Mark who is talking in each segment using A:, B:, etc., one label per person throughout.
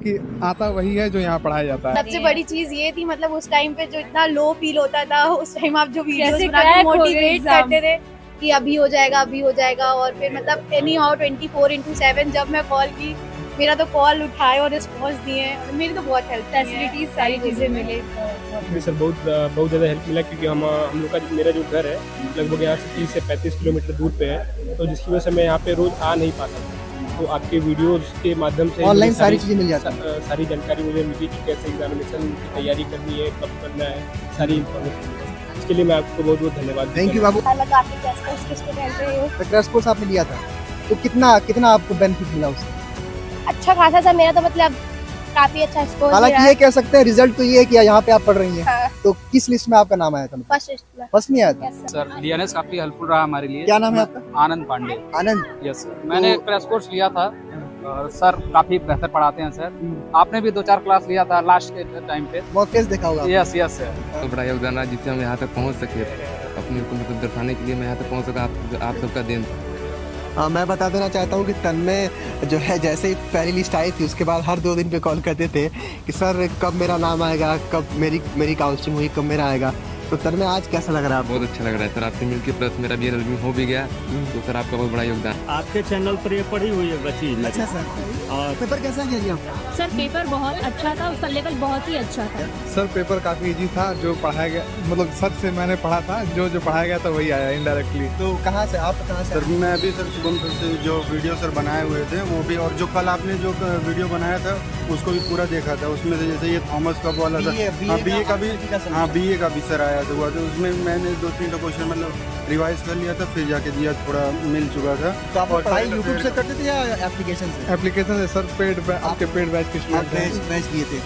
A: कि आता वही है जो यहाँ पढ़ाया जाता है।
B: सबसे बड़ी चीज ये थी, मतलब उस टाइम पे जो इतना लो फील होता था, उस टाइम आप जो वीडियोस बना के मोटिवेट करते थे कि अभी हो जाएगा अभी हो जाएगा, और फिर मतलब एनी हाउ 24/7 जब मैं कॉल की, मेरा तो कॉल उठाए और रिस्पॉन्स दिए, और मेरी तो बहुत हेल्प फैसिलिटीज सारी चीजें मिली।
C: सर बहुत ज़्यादा हेल्प मिला, क्योंकि हम लोग का मेरा जो घर है लगभग यहाँ से 30 से 35 किलोमीटर दूर पे है, तो जिसकी वजह से मैं यहाँ पे रोज़ आ नहीं पाता। तो आपके वीडियोस के माध्यम से
D: ऑनलाइन सारी चीज़ें मिल जाती है,
C: सारी जानकारी मुझे मिली कि कैसे एग्जामिनेशन की तैयारी करनी है, कब करना है, सारी इन्फॉर्मेशन। इसके लिए मैं आपको बहुत बहुत धन्यवाद।
D: Thank you Babu. Crash course आपने लिया था तो कितना आपको बेनिफिट मिला उससे?
B: अच्छा खासा था मेरा, तो मतलब काफी अच्छा स्कोर।
D: हालांकि ये कह सकते हैं रिजल्ट तो ये है कि यहाँ पे आप पढ़ रही हैं। हाँ। तो किस लिस्ट में आपका नाम आया था? फर्स्ट नहीं आया था।
E: सर डीएनएस काफी हेल्पफुल रहा हमारे लिए।
D: क्या नाम है आपका?
E: आनंद पांडे।
D: आनंद।
E: यस सर, मैंने क्रैश कोर्स लिया था और सर काफी बेहतर पढ़ाते हैं सर। आपने भी 2-4 क्लास लिया था लास्ट के टाइम पे,
D: मॉक टेस्ट देखा होगा।
E: Yes yes sir.
F: तो बड़ा योगदान रहा जिससे हम यहाँ तक पहुँच सके, अपने को मतलब दर्शाने के लिए मैं यहाँ तक पहुँच सका, आप सबका देन।
D: मैं बता देना चाहता हूँ कि तन्मय जो है जैसे ही पहली लिस्ट आई थी उसके बाद हर 2 दिन पे कॉल करते थे कि सर कब मेरा नाम आएगा, कब मेरी काउंसलिंग हुई, कब मेरा आएगा। तो तन्मय आज कैसा लग रहा है?
F: बहुत अच्छा लग रहा है सर, आपसे मिलकर, प्लस मेरा भी एलएलबी हो भी गया, तो सर आपका बहुत बड़ा योगदान।
G: आपके चैनल पर ये पढ़ी हुई है बच्ची।
D: अच्छा सर, और पेपर कैसा किया जी आपका?
H: सर पेपर बहुत अच्छा था, उसका लेवल बहुत ही अच्छा था।
A: सर पेपर काफी इजी था, जो पढ़ाया गया मतलब सच से मैंने पढ़ा था, जो पढ़ाया गया था वही आया इनडायरेक्टली।
D: तो कहाँ से आप कहाँ से?
I: सर मैं अभी सर शुभम सर से जो वीडियो सर बनाए हुए थे वो भी, और जो कल आपने जो वीडियो बनाया था उसको भी पूरा देखा था। उसमें से जैसे ये थॉमस कप वाला था, बीए का भी, हाँ बीए का भी सर आया था हुआ, तो उसमें मैंने 2-3 क्वेश्चन मतलब रिवाइज कर लिया था, फिर जाके दिया, थोड़ा मिल चुका था।
D: तो आप पढ़ाई यूट्यूब से करते थे या एप्लीकेशन से?
A: एप्लीकेशन से सर, आपके पेड बैच के स्टूडेंट
D: बैच किए थे।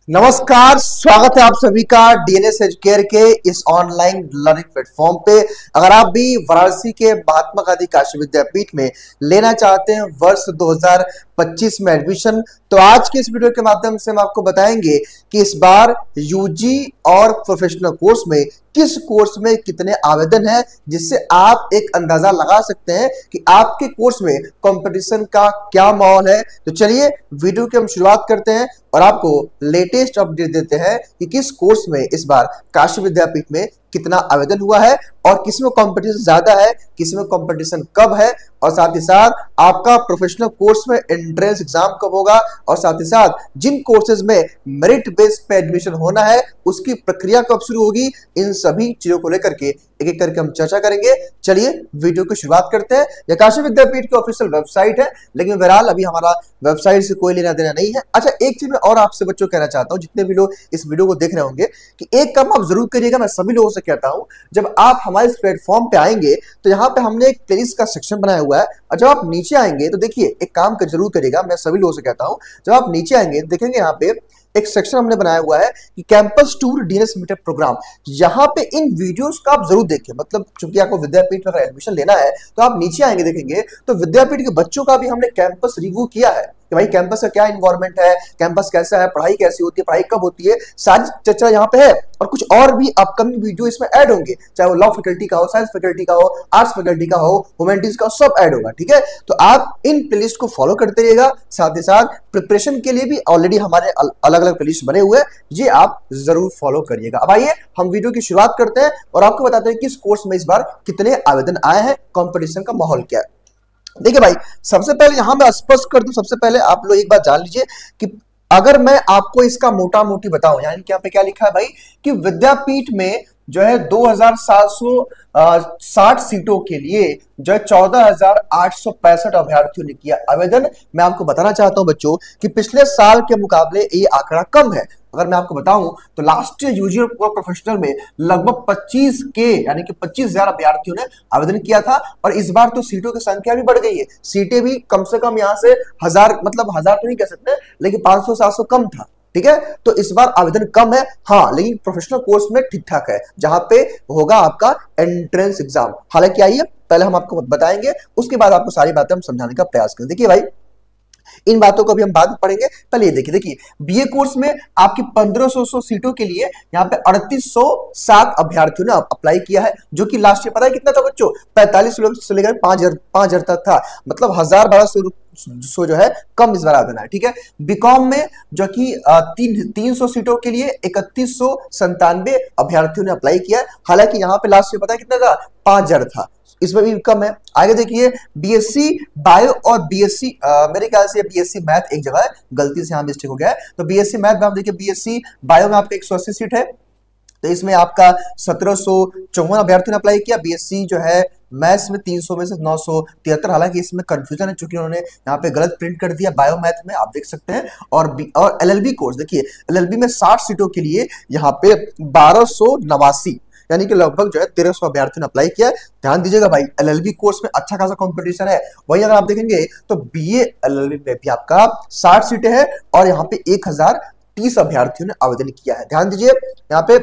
D: नमस्कार, स्वागत है आप सभी का डीएनएस एजुकेयर के इस ऑनलाइन लर्निंग प्लेटफॉर्म पे। अगर आप भी वाराणसी के महात्मा गांधी काशी विद्यापीठ में लेना चाहते हैं वर्ष 2025 में एडमिशन, तो आज के इस वीडियो के माध्यम से हम आपको बताएंगे कि इस बार यूजी और प्रोफेशनल कोर्स में किस कोर्स में कितने आवेदन हैं, जिससे आप एक अंदाजा लगा सकते हैं कि आपके कोर्स में कंपटीशन का क्या माहौल है। तो चलिए वीडियो की हम शुरुआत करते हैं और आपको लेटेस्ट अपडेट देते हैं कि किस कोर्स में इस बार काशी विद्यापीठ में कितना आवेदन हुआ है और किसमें कंपटीशन ज्यादा है, किसमें कंपटीशन कब है, और साथ ही साथ आपका प्रोफेशनल कोर्स में एंट्रेंस एग्जाम कब होगा, और साथ ही साथ जिन कोर्सेज में मेरिट बेस पे एडमिशन होना है उसकी प्रक्रिया कब शुरू होगी। इन सभी चीजों को लेकर के एक एक करके हम चर्चा करेंगे। चलिए वीडियो की शुरुआत करते हैं। यह काशी विद्यापीठ की ऑफिशियल वेबसाइट है, लेकिन बहरहाल अभी हमारा वेबसाइट से कोई लेना देना नहीं है। अच्छा, एक चीज मैं और आपसे बच्चों कहना चाहता हूं, जितने भी लोग इस वीडियो को देख रहे होंगे, कि एक काम आप जरूर करिएगा, मैं सभी लोगों से कहता हूं, जब आप हमारे इस प्लेटफॉर्म पे आएंगे तो यहाँ पे हमने एक प्लेलिस्ट का सेक्शन बनाया हुआ है, और जब आप नीचे आएंगे तो देखिए एक काम कर जरूर करिएगा, मैं सभी लोगों से कहता हूं, जब आप नीचे आएंगे देखेंगे यहाँ पे एक सेक्शन हमने बनाया हुआ है कि campus tour DNS meetup program. यहाँ पे इन वीडियोस को आप जरूर देखें, मतलब चूंकि आपको विद्यापीठ में एडमिशन लेना है तो आप नीचे आएंगे देखेंगे तो विद्यापीठ के बच्चों का भी हमने कैंपस रिव्यू किया है कि भाई कैंपस का क्या इन्वायरमेंट है, कैंपस कैसा है, पढ़ाई कैसी होती है, पढ़ाई कब होती है, सारी चर्चा यहाँ पे है। और कुछ और भी अपकमिंग वीडियो इसमें ऐड होंगे, चाहे वो लॉ फैकल्टी का हो, साइंस फैकल्टी का हो, आर्ट्स फैकल्टी का हो, ह्यूमैनिटीज का, सब ऐड होगा। ठीक है, तो आप इन प्लेलिस्ट को फॉलो करते रहिएगा। साथ ही साथ प्रिपरेशन के लिए भी ऑलरेडी हमारे अलग अलग प्लेलिस्ट बने हुए हैं, ये आप जरूर फॉलो करिएगा। अब आइए हम वीडियो की शुरुआत करते हैं और आपको बताते हैं कि इस कोर्स में इस बार कितने आवेदन आए हैं, कंपटीशन का माहौल क्या है। देखिए भाई, सबसे पहले यहां मैं स्पष्ट कर दूं, सबसे पहले आप लोग एक बात जान लीजिए कि अगर मैं आपको इसका मोटा मोटी बताऊं, यानी कि यहाँ पे क्या लिखा है भाई कि विद्यापीठ में जो है 2760 सीटों के लिए जो है 14,865 अभ्यर्थियों ने किया आवेदन। मैं आपको बताना चाहता हूं बच्चों कि पिछले साल के मुकाबले ये आंकड़ा कम है। अगर मैं आपको बताऊं तो लास्ट ईयर यूजी और प्रोफेशनल में लगभग 25K यानी कि 25,000 अभ्यर्थियों ने आवेदन किया था, और इस बार तो सीटों की संख्या भी बढ़ गई है। सीटें भी कम से कम यहाँ से 1000, मतलब 1000 तो नहीं कह सकते, लेकिन 500-700 कम था। ठीक है, तो इस बार आवेदन कम है, हाँ, लेकिन प्रोफेशनल कोर्स में ठीक ठाक है, जहां पे होगा आपका एंट्रेंस एग्जाम। हालांकि आइए पहले हम आपको बताएंगे, उसके बाद आपको सारी बातें हम समझाने का प्रयास करें। देखिए भाई, इन बातों को भी हम बाद में पढ़ेंगे। पहले ये देखिए बीए कोर्स में आपकी 1500 सीटों के लिए यहाँ पे 3807 अभ्यर्थियों ने अप्लाई किया है, जो कि लास्ट ईयर पता है कितना था बच्चों, 45 लोग से लेकर 5000 तक था, मतलब 1200 जो है कम इस बार आवेदन है। ठीक है, बीकॉम में जो कि 300 सीटों के लिए 3197 अभ्यर्थियों ने अप्लाई किया है, हालांकि यहाँ पे लास्ट ईयर पता है कितना था, 5000 था, इसमें भी कम है। आगे देखिए बीएससी बायो और बीएससी मेरे ख्याल से बीएससी मैथ एक जगह है, गलती से यहाँ मिस्टेक हो गया है, तो बीएससी मैथ में आप देखिए बीएससी बायो में आपका 180 सीट है, तो इसमें आपका 1754 अभ्यर्थियों ने अप्लाई किया। बीएससी जो है मैथ्स में 300 में से 973, हालांकि इसमें कंफ्यूजन है चूंकि उन्होंने यहाँ पे गलत प्रिंट कर दिया बायो मैथ में, आप देख सकते हैं। और एलएलबी कोर्स देखिए, एलएलबी में 60 सीटों के लिए यहाँ पे 1289 यानी कि लगभग जो है 1300 अभ्यर्थियों ने अप्लाई किया। ध्यान दीजिएगा भाई, एलएलबी कोर्स में अच्छा खासा कंपटीशन है। वहीं अगर आप देखेंगे तो बीए एलएलबी में भी आपका 60 सीटें हैं और यहाँ पे 1030 अभ्यर्थियों ने आवेदन किया है। ध्यान दीजिए, यहाँ पे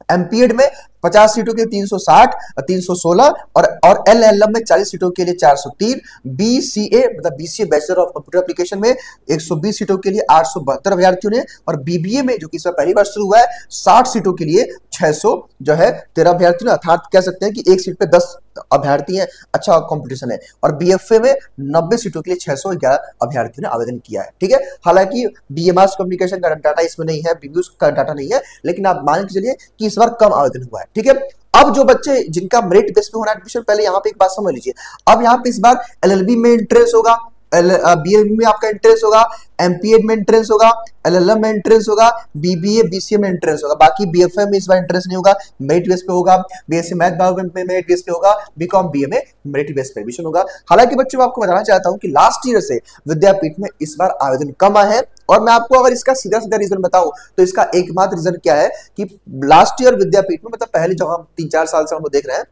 D: एमपीएड में 50 सीटों के लिए 360 316 और एलएलएम में 40 सीटों के लिए 403, बीसीए मतलब BCA bachelor of computer application में 120 सीटों के लिए 872 अभ्यर्थियों ने, और बीबीए में जो कि इसमें पहली बार शुरू हुआ है 60 सीटों के लिए 600 जो है 13 अभ्यर्थियों ने, अर्थात कह सकते हैं कि एक सीट पे 10 अभ्यर्थी हैं, अच्छा कंपटीशन है। और बीएफए में 90 सीटों के लिए 611 अभ्यर्थियों ने आवेदन किया है। ठीक है, हालांकि बीए मास कम्युनिकेशन का डाटा इसमें नहीं है, बीबीयूज का डाटा नहीं है, लेकिन आप मान के चलिए कि इस बार कम आवेदन हुआ है। ठीक है, अब जो बच्चे जिनका मेरिट बेस पे होना एडमिशन, पहले यहाँ पे एक बात समझ लीजिए, अब यहाँ पे इस बार एलएलबी में एंट्रेंस होगा, बीएलबी में आपका एंट्रेंस होगा, एमपीएड में एंट्रेंस होगा, एलएलएम में एंट्रेंस होगा, बीबीए बीसीए में एंट्रेंस होगा, बाकी बीएफए में इस बार एंट्रेंस नहीं होगा, मेरिट बेस पे होगा, बीएससी मैथ बायो में मेरिट बेस पे होगा, बीकॉम बीए में मेरिट बेस पे एडमिशन होगा। हालांकि बच्चों, मैं आपको बताना चाहता हूं कि लास्ट ईयर से विद्यापीठ में इस बार आवेदन कम आए हैं, और मैं आपको अगर इसका सीधा सीधा रीजन बताऊं तो इसका एकमात्र रीजन क्या है कि लास्ट ईयर विद्यापीठ में, मतलब पहले जो हम 3-4 साल से हम लोग देख रहे हैं,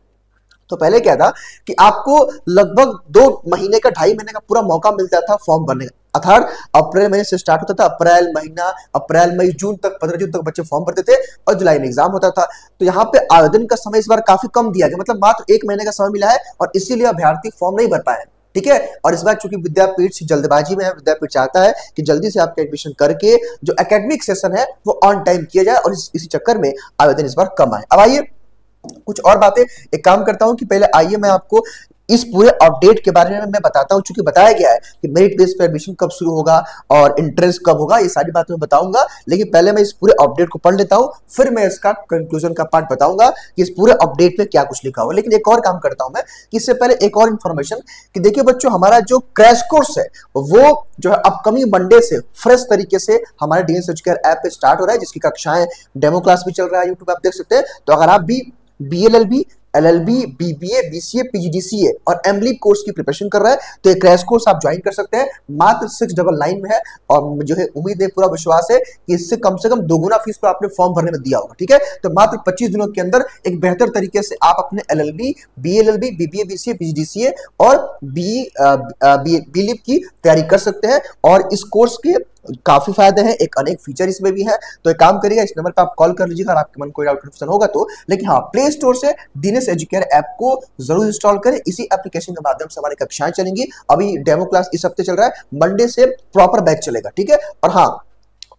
D: तो पहले क्या था कि आपको लगभग 2 महीने का 2.5 महीने का पूरा मौका मिलता था फॉर्म भरने का, अर्थात अप्रैल महीने से स्टार्ट होता था, अप्रैल मई जून तक 15 जून तक बच्चे फॉर्म भरते थे और जुलाई में एग्जाम होता था। तो यहाँ पे आवेदन का समय इस बार काफी कम दिया गया, मतलब मात्र 1 महीने का समय मिला है, और इसीलिए अभ्यर्थी फॉर्म नहीं भर पाए। ठीक है, और इस बार चूंकि विद्यापीठ से जल्दबाजी में है, विद्यापीठ चाहता है कि जल्दी से आपका एडमिशन करके जो एकेडमिक सेशन है वो ऑन टाइम किया जाए, और इसी चक्कर में आवेदन इस बार कम आए। अब आइए कुछ और बातें, एक काम करता हूं कि पहले आइए मैं आपको इस पूरे अपडेट के बारे में मैं बताता हूं, चूंकि बताया गया है कि मेरिट बेस पे एडमिशन कब शुरू होगा और एंट्रेंस कब होगा, ये सारी बातें मैं बताऊंगा, लेकिन पहले मैं इस पूरे अपडेट को पढ़ लेता हूं, फिर मैं इसका कंक्लूजन का पार्ट बताऊंगा कि इस पूरे अपडेट में क्या कुछ लिखा हुआ है। लेकिन एक और काम करता हूं मैं कि इससे पहले एक और इन्फॉर्मेशन कि देखिए बच्चों, हमारा जो क्रैश कोर्स है वो जो है अपकमिंग मंडे से फ्रेश तरीके से हमारे डीएनएस एजुकेयर ऐप पे स्टार्ट हो रहा है, जिसकी कक्षाएं डेमो क्लास भी चल रहा है, यूट्यूब आप देख सकते हैं। तो अगर आप भी BLLB, LLB, BBA, BCA, PGDCA और एमलीब कोर्स की प्रिपरेशन कर रहा है, तो एक क्रैश कोर्स आप ज्वाइन कर सकते हैं, मात्र 699 में है, और जो है उम्मीद है, पूरा विश्वास है कि इससे कम से कम 2 गुना फीस तो आपने फॉर्म भरने में दिया होगा। ठीक है, तो मात्र 25 दिनों के अंदर एक बेहतर तरीके से आप अपने LLB, BLLB, BBA, BCA, PGDCA और बीलिब की तैयारी कर सकते हैं, और इस कोर्स के काफी फायदे हैं, एक अनेक फीचर इसमें भी है। तो एक काम करिएगा, इस नंबर पे आप कॉल कर लीजिएगा अगर आपके मन कोई डाउट कन्फ्यूजन होगा तो। लेकिन हाँ, प्ले स्टोर से डीएनएस एजुकेयर ऐप को जरूर इंस्टॉल करें, इसी एप्लीकेशन के माध्यम से हमारी कक्षाएं चलेंगी। अभी डेमो क्लास इस हफ्ते चल रहा है, मंडे से प्रॉपर बैच चलेगा। ठीक है, और हाँ,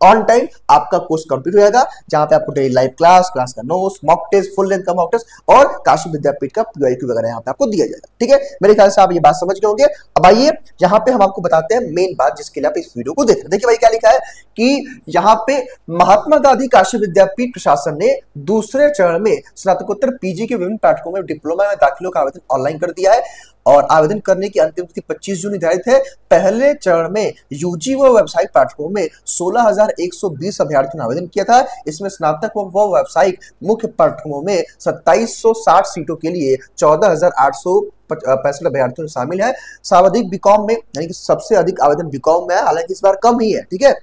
D: ऑन टाइम आपका कोर्स कंप्लीट हो जाएगा, जहां पे आपको डेली लाइव क्लास का notes, mock test, full length का मॉक टेस्ट और काशी विद्यापीठ का पीआईक्यू वगैरह यहाँ पे आपको दिया जाएगा। ठीक है, मेरे ख्याल से आप ये बात समझ गए होंगे। अब आइए यहाँ पे हम आपको बताते हैं मेन बात जिसके लिए आप इस वीडियो को देख रहे हैं। देखिए भाई क्या लिखा है कि यहाँ पे महात्मा गांधी काशी विद्यापीठ प्रशासन ने दूसरे चरण में स्नातकोत्तर पीजी के विभिन्न पाठ्यक्रमों में डिप्लोमा में दाखिलों का आवेदन ऑनलाइन कर दिया है, और आवेदन करने की अंतिम तिथि 25 जून निर्धारित है। पहले चरण में यूजी व व्यावसायिक पाठ्यक्रमों में 16,120 अभ्यर्थियों ने आवेदन किया था। इसमें स्नातक व व्यावसायिक मुख्य पाठ्यक्रमों में 2760 सीटों के लिए 14,865 अभ्यर्थियों शामिल है। सर्वाधिक बीकॉम में, यानी कि सबसे अधिक आवेदन बीकॉम में है, हालांकि इस बार कम ही है। ठीक है,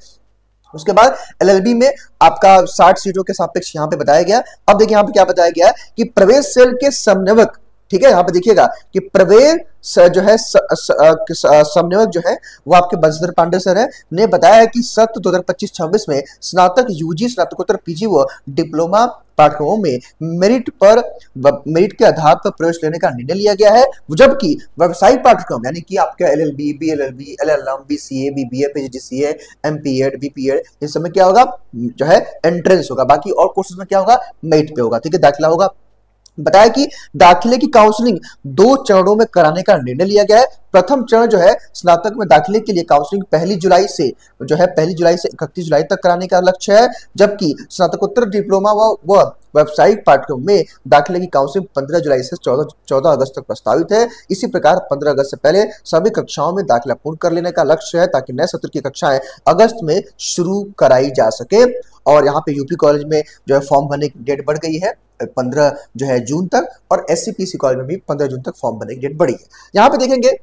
D: उसके बाद एलएलबी में आपका 60 सीटों के सापेक्ष यहाँ पे बताया गया। अब देखिए यहाँ पे क्या बताया गया है कि प्रवेश सेल के समन्वयक, ठीक है। यहाँ पे देखिएगा कि प्रवेश जो है समन्वयक जो है वो आपके बंशीधर पांडे सर है, ने बताया है कि सत्र 2025-26 में स्नातक, यूजी, स्नातकोत्तर, पीजी व डिप्लोमा पाठ्यक्रमों में मेरिट के आधार पर प्रवेश लेने का निर्णय लिया गया है, जबकि व्यावसायिक पाठ्यक्रम यानी कि आपके LLB, BLLB, LLM, BCA, BBA, PGDCA, MPEd, BPEd, इस समय क्या होगा जो है एंट्रेंस होगा। बाकी और कोर्सेज में क्या होगा, मेरिट पे होगा, ठीक है, दाखिला होगा। बताया कि दाखिले की काउंसलिंग 2 चरणों में कराने का निर्णय लिया गया है। प्रथम चरण जो है स्नातक में दाखिले के लिए काउंसलिंग 1 जुलाई से 31 जुलाई तक कराने का लक्ष्य है, जबकि स्नातकोत्तर, डिप्लोमा व व्यावसायिक पाठ्यक्रम में दाखिले की काउंसलिंग 15 जुलाई से 14 अगस्त तक प्रस्तावित है। इसी प्रकार 15 अगस्त से पहले सभी कक्षाओं में दाखिला पूर्ण कर लेने का लक्ष्य है, ताकि नए सत्र की कक्षाएं अगस्त में शुरू कराई जा सके। और यहाँ पे यूपी कॉलेज में जो है फॉर्म भरने की डेट बढ़ गई है 15 जो है जून तक, और SCPC कॉलेज में भी 15 जून तक फॉर्म भरने की डेट बढ़ी है। यहाँ पे देखेंगे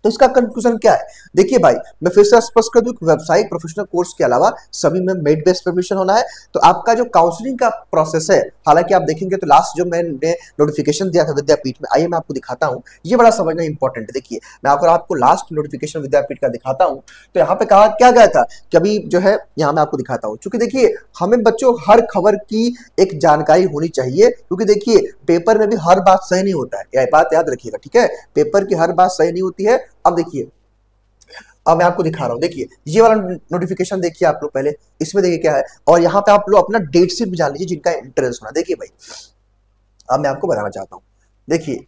D: तो इसका कंक्लूजन क्या है। देखिए भाई, मैं फिर से स्पष्ट कर दूं कि व्यावसायिक प्रोफेशनल कोर्स के अलावा सभी में मेरिट बेस्ड परमिशन होना है। तो आपका जो काउंसलिंग का प्रोसेस है, हालांकि आप देखेंगे तो लास्ट जो मैंने नोटिफिकेशन दिया था विद्यापीठ में, आइए मैं आपको दिखाता हूं, ये बड़ा समझना इंपॉर्टेंट है। देखिए मैं आपको लास्ट नोटिफिकेशन विद्यापीठ का दिखाता हूं, तो यहाँ पे कहा क्या गया था कि अभी जो है यहाँ मैं आपको दिखाता हूँ, क्योंकि देखिए हमें बच्चों हर खबर की एक जानकारी होनी चाहिए, क्योंकि देखिए पेपर में भी हर बात सही नहीं होता है, यह बात याद रखिएगा, ठीक है, पेपर की हर बात सही नहीं होती है। अब देखिए, अब मैं आपको दिखा रहा हूं, देखिए ये वाला नोटिफिकेशन देखिए आप लोग पहले, इसमें देखिए क्या है, और यहाँ पे आप लोग अपना डेट शीट भी जान लीजिए जिनका इंटरेस्ट होना। देखिए भाई, अब मैं आपको बताना चाहता हूँ, देखिए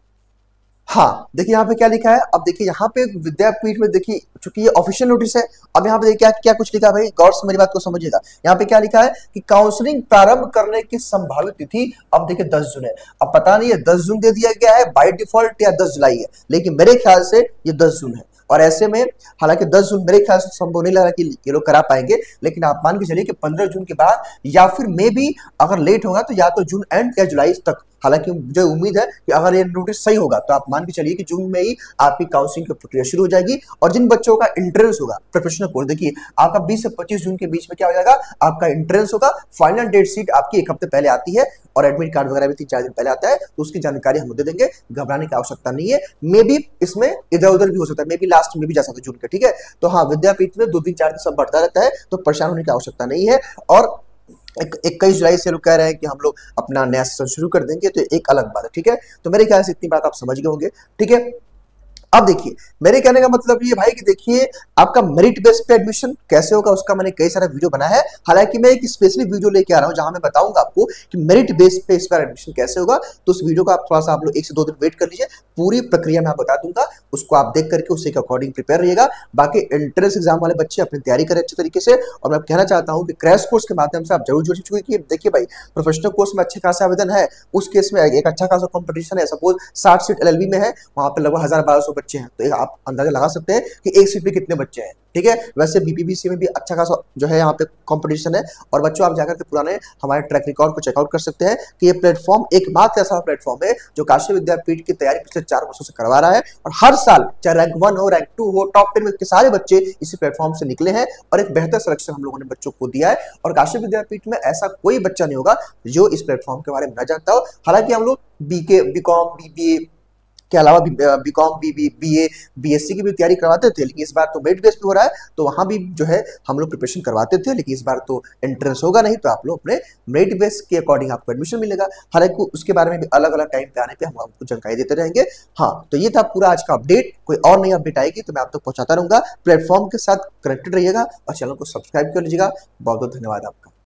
D: हाँ, देखिए यहाँ पे क्या लिखा है। अब देखिए यहाँ पे विद्यापीठ में देखिए, चूंकि ये ऑफिशियल नोटिस है, अब यहाँ पे देखिए क्या कुछ लिखा है भाई, गौर से मेरी बात को समझिएगा। यहाँ पे क्या लिखा है कि काउंसलिंग प्रारंभ करने की संभावित तिथि अब देखिए 10 जून है। अब पता नहीं है 10 जून दे दिया गया है बाय डिफॉल्ट या 10 जुलाई है, लेकिन मेरे ख्याल से ये 10 जून है। और ऐसे में हालांकि 10 जून मेरे ख्याल से संभव नहीं लग रहा कि ये लोग करा पाएंगे, लेकिन आप मान के चलिए कि 15 जून के बाद या फिर मे भी अगर लेट होगा तो या तो जून एंड या जुलाई तक। हालांकि मुझे उम्मीद है कि अगर ये नोटिस सही होगा तो आप मान के चलिए कि जून में ही आपकी काउंसलिंग की प्रक्रिया शुरू हो जाएगी। और जिन बच्चों का इंट्रेंस होगा प्रोफेशनल कोर्स, देखिए आपका 20 से 25 जून के बीच में क्या हो जाएगा, आपका इंट्रेंस होगा। फाइनल डेट शीट आपकी 1 हफ्ते पहले आती है, और एडमिट कार्ड वगैरह भी 3-4 दिन पहले आता है, तो उसकी जानकारी हम दे देंगे, घबराने की आवश्यकता नहीं है। मे बी इसमें इधर उधर भी हो सकता है, मे बी लास्ट में भी जा सकता है जून का, ठीक है। तो हाँ, विद्यापीठ में 2-3-4 दिन सब बढ़ता रहता है, तो परेशान होने की आवश्यकता नहीं है। और 21 जुलाई से लोग कह रहे हैं कि हम लोग अपना नया सेशन शुरू कर देंगे, तो एक अलग बात है, ठीक है। तो मेरे ख्याल से इतनी बात आप समझ गए होंगे, ठीक है। अब देखिए मेरे कहने का मतलब ये भाई कि देखिए आपका मेरिट बेस पे एडमिशन कैसे होगा, उसका मैंने कई सारा वीडियो बनाया है। हालांकि मैं एक स्पेशली वीडियो लेके आ रहा हूं जहां मैं बताऊंगा आपको कि मेरिट बेस पे इस बार एडमिशन कैसे होगा। तो उस वीडियो को आप थोड़ा सा आप लोग 1 से 2 दिन वेट कर लीजिए, पूरी प्रक्रिया मैं बता दूंगा, उसको आप देख करके उसी के अकॉर्डिंग प्रिपेयर रहिएगा। बाकी एंट्रेंस एग्जाम वाले बच्चे अपनी तैयारी करें अच्छे तरीके से। और मैं कहना चाहता हूँ कि क्रैश कोर्स के माध्यम से आप जरूर जुड़ चुके कि देखिए भाई, प्रोफेशनल कोर्स में अच्छे खासा आवेदन है, उस केस में एक अच्छा खासा कॉम्पिटिशन है। सपोज 60 सीट LLB में है, वहां पर लगभग 1000-1200 बच्चे हैं, तो आप अंदाजा लगा सकते हैं कि एक सीट पे कितने बच्चे हैं, ठीक है। वैसे BPBC में भी अच्छा खासा जो है यहाँ पे कंपटीशन है। और बच्चों आप जाकर के पुराने हमारे ट्रैक रिकॉर्ड को चेकआउट कर सकते हैं कि ये प्लेटफॉर्म एकमात्र ऐसा प्लेटफॉर्म है जो काशी विद्यापीठ की तैयारी पिछले 4 वर्षों से करवा रहा है। और हर साल चाहे रैंक 1 हो, रैंक 2 हो, टॉप 10 में के सारे बच्चे इसी प्लेटफॉर्म से निकले हैं, और एक बेहतर सिलेक्शन हम लोगों ने बच्चों को दिया है। और काशी विद्यापीठ में ऐसा कोई बच्चा नहीं होगा जो इस प्लेटफॉर्म के बारे में न जानता हो। हालांकि हम लोग BK, BCom, BBA के अलावा BCom, BA, BSc की भी तैयारी करवाते थे, लेकिन इस बार तो मेरिट बेस पे हो रहा है, तो वहां भी जो है हम लोग प्रिपरेशन करवाते थे, लेकिन इस बार तो एंट्रेंस होगा नहीं, तो आप लोग अपने मेरिट बेस के अकॉर्डिंग आपको एडमिशन मिलेगा। हालांकि उसके बारे में भी अलग अलग टाइम पे आने पे हम आपको जानकारी देते रहेंगे। हाँ, तो ये था पूरा आज का अपडेट। कोई और नई अपडेट आएगी तो मैं आप तक पहुंचाता रहूंगा। प्लेटफॉर्म के साथ कनेक्टेड रहिएगा और चैनल को सब्सक्राइब कर लीजिएगा। बहुत बहुत धन्यवाद आपका।